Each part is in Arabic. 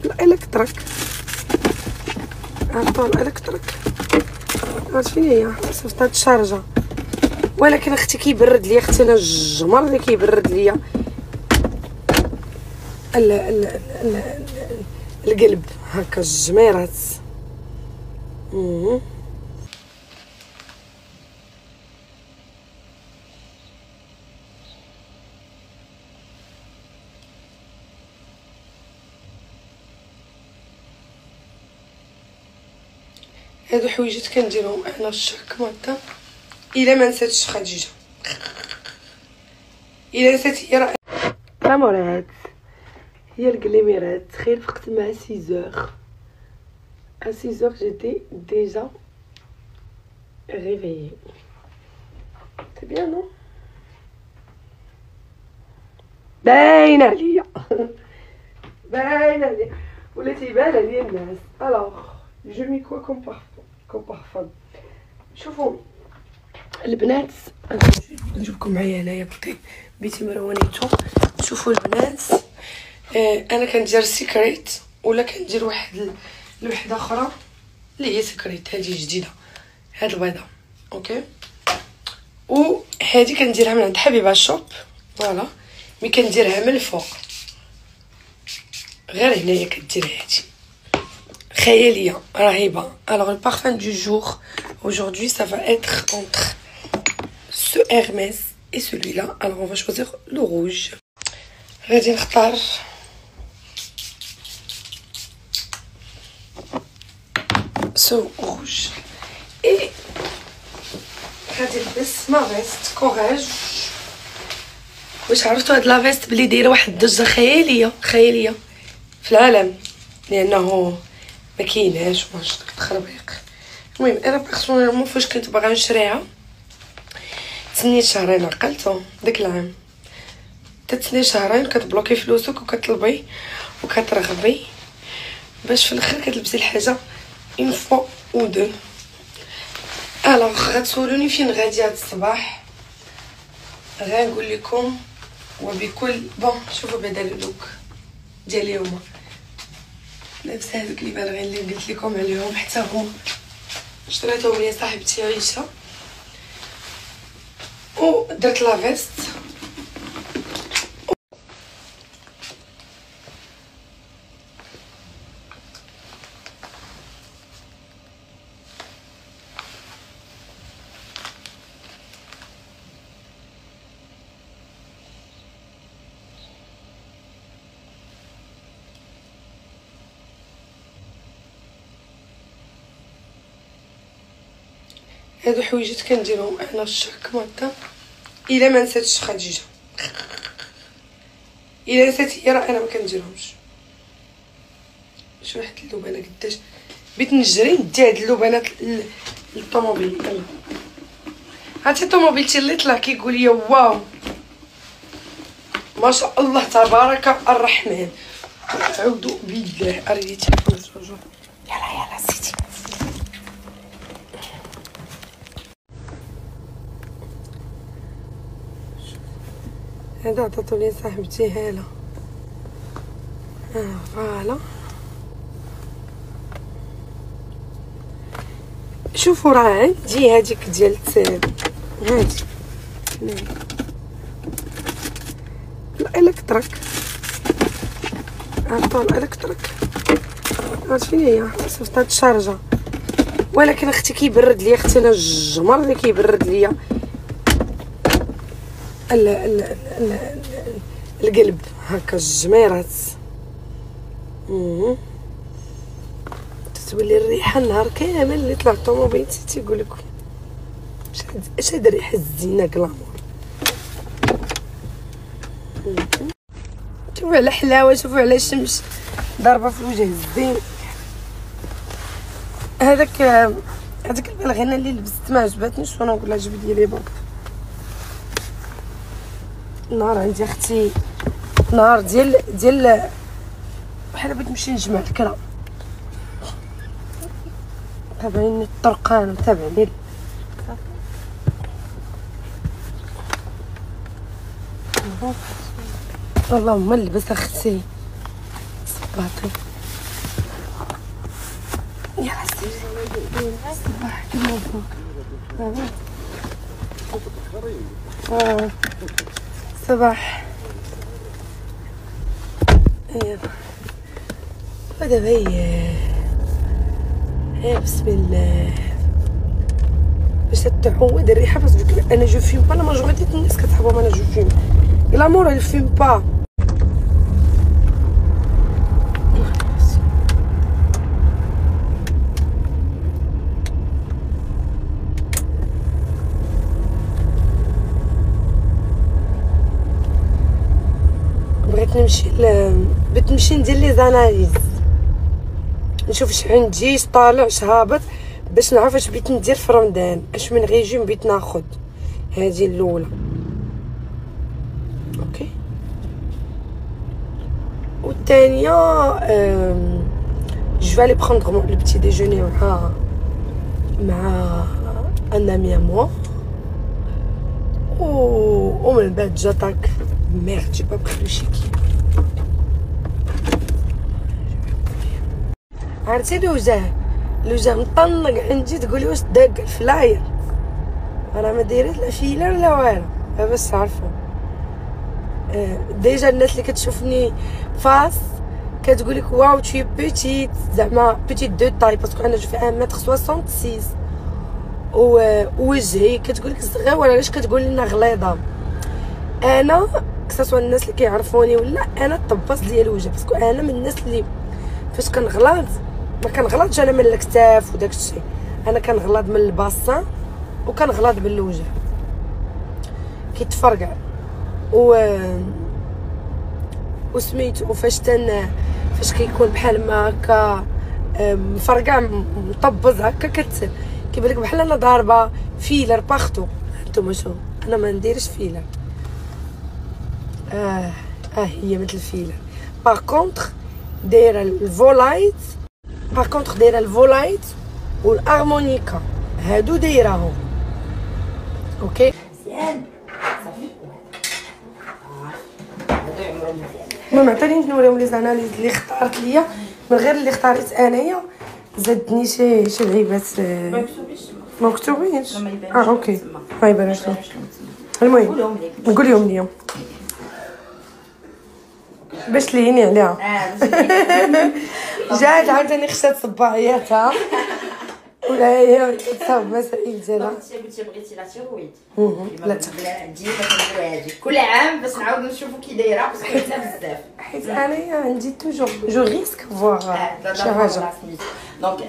الالكتريك. عرفتوا الالكتريك؟ عرفت فين هي؟ صيفط هاد الشارجه. ولكن اختي كيبرد ليا، اختي انا الجمر اللي كيبرد ليا القلب هكا الجميرات. هادو حويجات كنديرهم انا الشك هكا. الا ما نساتش خديجه، الا نسات هي راه كامورات هي الكليميرات. تخيل فقت مع 6h. à 6h j'étais déjà réveillée. c'est bien non؟ باينه عليا باينه عليا ولاتي يبان عليا الناس. الوغ جو مي كوا كوم بارفان. شوفوا البنات، نجيبكم معايا هنايا بيتي مروانيتو. شوفوا البنات، انا كندير سيكريت ولا كندير واحد الوحده اخرى اللي هي سيكريت. هذه جديده، هاد البيضه اوكي. وهذه كنديرها من عند حبيبه شوب فوالا، مي كنديرها من الفوق غير هنايا. كدير هذه خياليه رهيبه. alors le parfum du jour aujourd'hui ça va être entre ce Hermès et celui-là. alors on va choisir le rouge. غادي نختار ce rouge et غادي نلبس ما فيست كوراج. واش عرفتوا هاد لا فيست بلي دايره واحد الضجه خياليه في العالم لانه ما كايناش واش داك التخربيق. المهم انا بيرسونيلمون فاش كنت باغا نشريها تسنيت شهرين عقلتو داك العام. تتسني شهرين كتبلوكي فلوسك وكتطلبي وكترغبي باش في الاخر كتلبسي الحاجه اون فوا او دو. الوغ غتسولوني فين غادي هاد الصباح، غنقول لكم وبكل بون. شوفوا بعدا اللوك ديال اليوم، لابسه هذوك لي بالغين اللي قلت لكم عليهم حتى هما شريتهم ليا صاحبتي عيشه. ودرت لا فيست هادو حويجات كنديرهم انا الشك هكا. الا ما نساتش خديجه، الا نسات هي راه انا ما كنديرهمش. شوف واحد اللبانه قداش بغيت نجري ندي هاد اللبانات للطوموبيل. يلا هاتي طوموبيلتي اللي طلع كيقول لي واو ما شاء الله تبارك الرحمن. اعوذ بالله اريتي يلا سيدي. هذا عطاتو لي صاحبتي هاله. فوالا شوفوا راه عندي هذيك ديال هادي الالكتريك. عرفتوا الالكتريك؟ عرفت فين هي؟ صيفط هاد الشارجه. ولكن اختي كيبرد ليا، اختي انا الجمر اللي كيبرد ليا القلب هكا الجميرات. تتولي الريحه النهار كامل اللي طلع الطوموبيل تيقول لك اش هاد الريحه الزينه كلامور. شوفوا على حلاوه، شوفوا على الشمس ضاربه في الوجه الزين. هذاك البلغينه اللي لبست ما عجبتنيش وانا نقول لها جبدي لي برك. النهار عندي اختي نهار ديال بحال بغيت نمشي نجمع الكرا. تابعيني الطرقان وتابعني اللهم لبس اختي صباطي. يلا سير صباح كيما مبروك. صباح. يلا ودابا هي بسم الله باش تعود الريحه. باسكو انا جو فيم با، لا ماجوريتي د الناس كتحبهم انا جو فيم. الامور اللي فيم با. بغيت نمشي ندير لي زاناليز، نشوف شحال نجي طالع هابط، باش نعرف اش بغيت ندير في رمضان، اش من ريجيم بغيت ناخد. هذه الاولى اوكي. والثانيه جو فالي بروندر لو بتي ديجوني مع ان امي موا، ومن بعد جاتاك ميرد جي با بري لو شيكي. عرفتي لوجه مطنق عندي، تقولي واش داق الفلاير، انا ما دايره لا فيلر لا والو، باش تعرفوا. ديجا الناس اللي كتشوفني فاس كتقول لك واو تي بيتيت، زعما بيتيت دو تاي، باسكو انا جو في 1 متر 66 ووجهي كتقول لك صغيره، علاش كتقول لنا غليظه. انا كسوا الناس اللي كيعرفوني ولا انا الطباس ديال الوجه، باسكو انا من الناس اللي فاش كنغلط ما كنغلطش انا من الكتاف وداك الشيء، انا كنغلط من الباسان وكنغلط من الوجه كيتفرقع. وسميتو فاش كيكون بحال ما هكا مفرقع مطبز هكا كيبان لك بحال انا ضاربه فيلر باختو. انتما شوف انا ما نديرش فيلر، هي مثل الفيلر. باغ كونطخ دايره الفولايت والارمونيكا، هادو دايراهم اوكي. المهم عطيني نوريهم لي زاناليز اللي اختارت ليا، من غير اللي اختاريت انايا زادني شي لعيبات ما مكتوبينش. اوكي ما يبانش. المهم نقولهم ليهم باش تليني عليها. جات عاوتاني خشات صباعياتها ولا هي تصاوب مسائل ديالها. قلتي بغيتي لا تيرويد لا ديما كنديرو هادي كل عام باش نعاود نشوفو كي دايره، باسكو حتى بزاف حيت انايا عندي توجور جو ريسك فواغ شي حاجه. دونك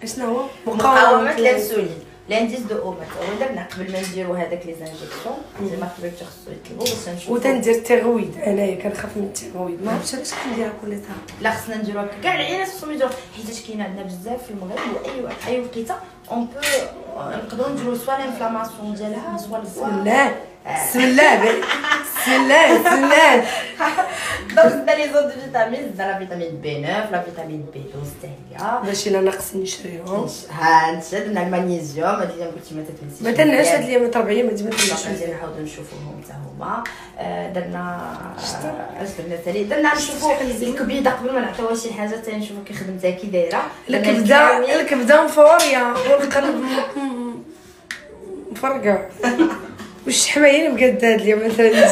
اشنا هو مقاومه للانسولين لانديس دو اومات. هو درنا قبل ما نديرو هذاك لي زانجيكسيون زعما قبل خصو يطلبوا باش نشوفو. وتندير التيرويد، انايا كنخاف من التيرويد، ما عرفتش علاش كنديرها كل سنه. لا خصنا نديرو هكا كاع العيالات خصهم يديرو، حيت كاين عندنا بزاف في المغرب واي وقيته اون بو نقدروا نديرو سوا لانفلاماسيون ديالها سوا الفوا. بسم الله بسم الله دونك زدنا لي زون دو فيتامين، زدنا لا فيتامين بي 9 لا فيتامين بي 12 حتى هي ماشي انا ناقصين نشريهم. ها انت درنا المغنيسيوم، هادي اللي قلتي ما تتنسيش ما تنعش هاد الايامات 4 ما تنعش. غادي نعاودو نشوفوهم حتى هما. درنا اش درنا ثاني، درنا نشوفو الكبيده قبل ما نعطيوها شي حاجه ثاني، نشوفو كي خدمتها كي دايره. الكبده مفوريه والقلب مفرقع والشحمه هي اللي مقاده هاد اليوم مثلا.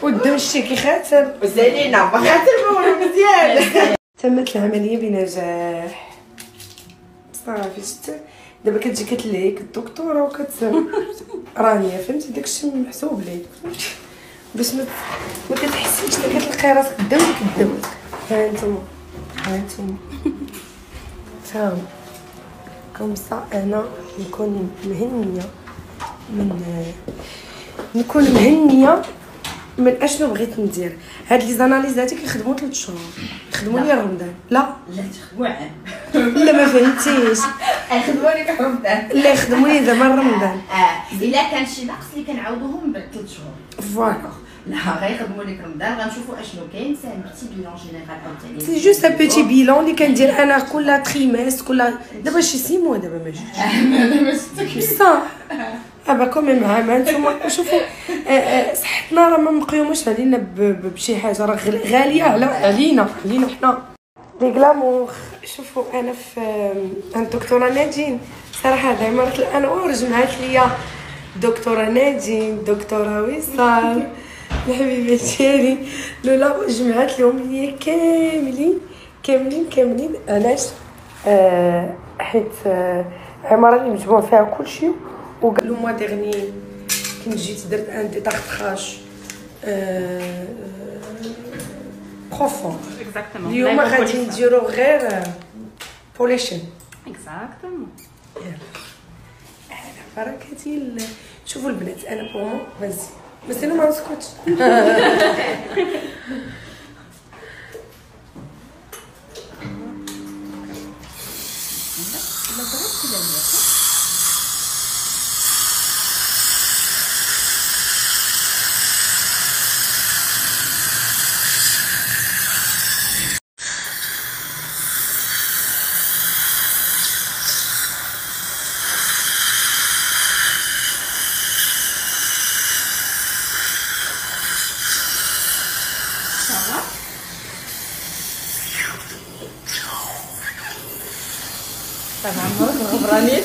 والدم الشيكي خاتم وزينينا ما خاتم ولا مزيان. تمت العمليه بنجاح صافي. شتي دابا كتجي كتليك الدكتوره رانيه فهمتي داكشي محسوب ليك باش ما كتحسيش كتلقاي راسك قدامك ها انتما فاهم كومسا. انا نكون مهنيه من اشنو بغيت ندير. هاد لي زاناليز هادي كيخدموا 3 شهور، يخدموا لي رمضان. لا تخدموا عام. لا ما فهمتيش، يخدموا لك رمضان. لا يخدموا لي زعما رمضان. الا كان شي نقص اللي كنعاودوهم بعد 3 شهور. فوالا لا غيخدموا لك رمضان، غنشوفوا اشنو كاين. سي ان بيتي بيلون جينيرال عاوتاني، سي جوست ان بيتي بيلون اللي كندير انا كل تريميس دابا شي 6 موا دابا ما جيتش بصح ابا كومي مع انتما شوفوا صحتنا راه ما مقيومش علينا بشي حاجه، راه غاليه علينا حنا. لي غلامور. شوفوا انا في عند الدكتوره نادين صراحه هذه عماره الانوار جمعت ليا دكتوره نادين دكتوره وصال الحبيبه ديالي لولا جمعت لهم ليا كاملين علاش حيت عماره اللي مجموع فيها كلشي وقالوا موا ديرني كي جيت درت ان ديتاختراج بروفون. اليوم غادي نديرو غير بوليشن. اكزاكتومون. على بركه شوفوا البنات انا بومو بس انا ما نسكتش. طبعا الغبرانين